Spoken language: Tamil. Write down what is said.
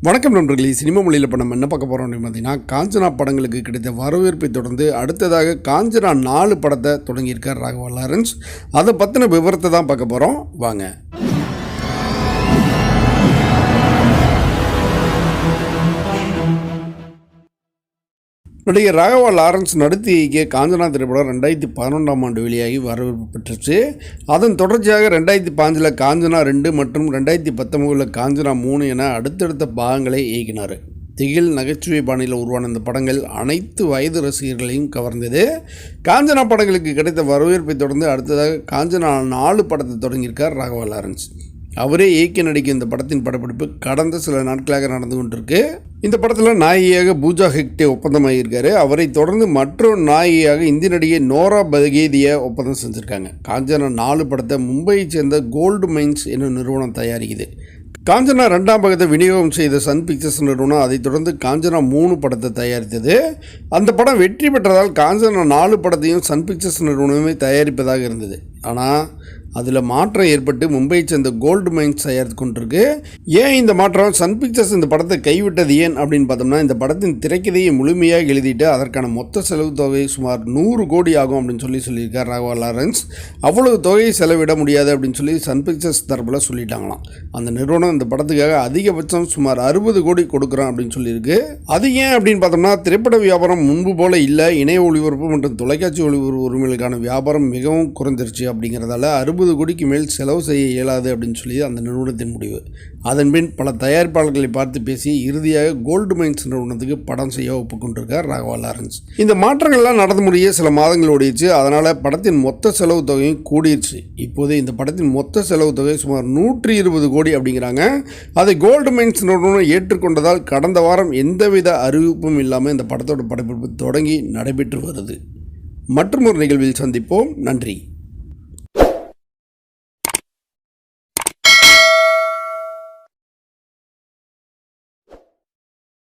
வணக்கம் நண்பர்களே, சினிமா மொழியில் இப்போ நம்ம என்ன பார்க்க போகிறோம் அப்படின்னு பார்த்தீங்கன்னா, காஞ்சனா படங்களுக்கு கிடைத்த வரவேற்பை தொடர்ந்து அடுத்ததாக காஞ்சனா 4 படத்தை தொடங்கியிருக்கார் ராகவா லாரன்ஸ். அதை பற்றின விவரத்தை தான் பார்க்க போகிறோம், வாங்க. நடிகர் ராகவா லாரன்ஸ் நடித்து இயக்கிய காஞ்சனா திரைப்படம் 2011ஆம் ஆண்டு வெளியாகி வரவேற்பு பெற்றுச்சு. அதன் தொடர்ச்சியாக 2015 காஞ்சனா 2 மற்றும் 2019 காஞ்சனா 3 என அடுத்தடுத்த பாகங்களை இயக்கினார். திகில் நகைச்சுவை பாணியில் உருவான இந்த படங்கள் அனைத்து வயது ரசிகர்களையும் கவர்ந்தது. காஞ்சனா படங்களுக்கு கிடைத்த வரவேற்பை தொடர்ந்து அடுத்ததாக காஞ்சனா 4 படத்தை தொடங்கியிருக்கார் ராகவா லாரன்ஸ். அவரே இயக்கி நடிக்கும் இந்த படத்தின் படப்பிடிப்பு கடந்த சில நாட்களாக நடந்து கொண்டிருக்கு. இந்த படத்தில் நாயகியாக பூஜா ஹெக்டே ஒப்பந்தமாகியிருக்காரு. அவரை தொடர்ந்து மற்றொரு நாயகியாக இந்தி நடிகை நோரா பகேதியை ஒப்பந்தம் செஞ்சுருக்காங்க. காஞ்சனா 4 படத்தை மும்பையை சேர்ந்த கோல்டு மைன்ஸ் என்னும் நிறுவனம் தயாரிக்குது. காஞ்சனா 2ஆம் பாகத்தை விநியோகம் செய்த சன் பிக்சர்ஸ் நிறுவனம் அதைத் தொடர்ந்து காஞ்சனா 3 படத்தை தயாரித்தது. அந்த படம் வெற்றி பெற்றதால் காஞ்சனா 4 படத்தையும் சன் பிக்சர்ஸ் நிறுவனமே தயாரிப்பதாக இருந்தது. ஆனால் அதில் மாற்றம் ஏற்பட்டு மும்பையை சேர்ந்த கோல்டு மைன்ஸ் தயாரித்து கொண்டிருக்கு. ஏன் இந்த மாற்றம்? சன் பிக்சர்ஸ் இந்த படத்தை கைவிட்டது ஏன் அப்படின்னு பார்த்தோம்னா, இந்த படத்தின் திரைக்கதையை முழுமையாக எழுதிட்டு அதற்கான மொத்த செலவு தொகை சுமார் 100 கோடி ஆகும் அப்படின்னு சொல்லியிருக்கார் ராகவா லாரன்ஸ். அவ்வளவு தொகையை செலவிட முடியாது அப்படின்னு சொல்லி சன் பிக்சர்ஸ் தரப்பில் சொல்லிட்டாங்களாம். அந்த நிறுவனம் இந்த படத்துக்காக அதிகபட்சம் சுமார் 60 கோடி கொடுக்குறோம் அப்படின்னு சொல்லியிருக்கு. அது ஏன் அப்படின்னு பார்த்தோம்னா, திரைப்பட வியாபாரம் முன்பு போல இல்லை, இணைய ஒளிபரப்பு மற்றும் தொலைக்காட்சி ஒளிபரப்பு உரிமைகளுக்கான வியாபாரம் மிகவும் குறைஞ்சிருச்சு. அப்படிங்கிறதால 60 கோடிக்கு மேல் செலவு செய்ய இயலாது அப்படின்னு சொல்லி அந்த நிறுவனத்தின் முடிவு. அதன்பின் பல தயாரிப்பாளர்களை பார்த்து பேசி இறுதியாக கோல்டு மைன்ஸ் நிறுவனத்துக்கு படம் செய்ய ஒப்புக்கொண்டிருக்கார் ராகவா லாரன்ஸ். இந்த மாற்றங்கள்லாம் நடந்து முடிய சில மாதங்கள் ஓடிடுச்சு. அதனால் படத்தின் மொத்த செலவு தொகையும் கூடிடுச்சு. இப்போது இந்த படத்தின் மொத்த செலவு தொகை சுமார் 120 கோடி அப்படிங்கிறாங்க. அதை கோல்டு மைன்ஸ் நிறுவனம் ஏற்றுக்கொண்டதால் கடந்த வாரம் எந்தவித அறிவிப்பும் இல்லாமல் இந்த படத்தோட படப்பிடிப்பு தொடங்கி நடைபெற்று வருது. மற்றொரு நிகழ்வில் சந்திப்போம். நன்றி.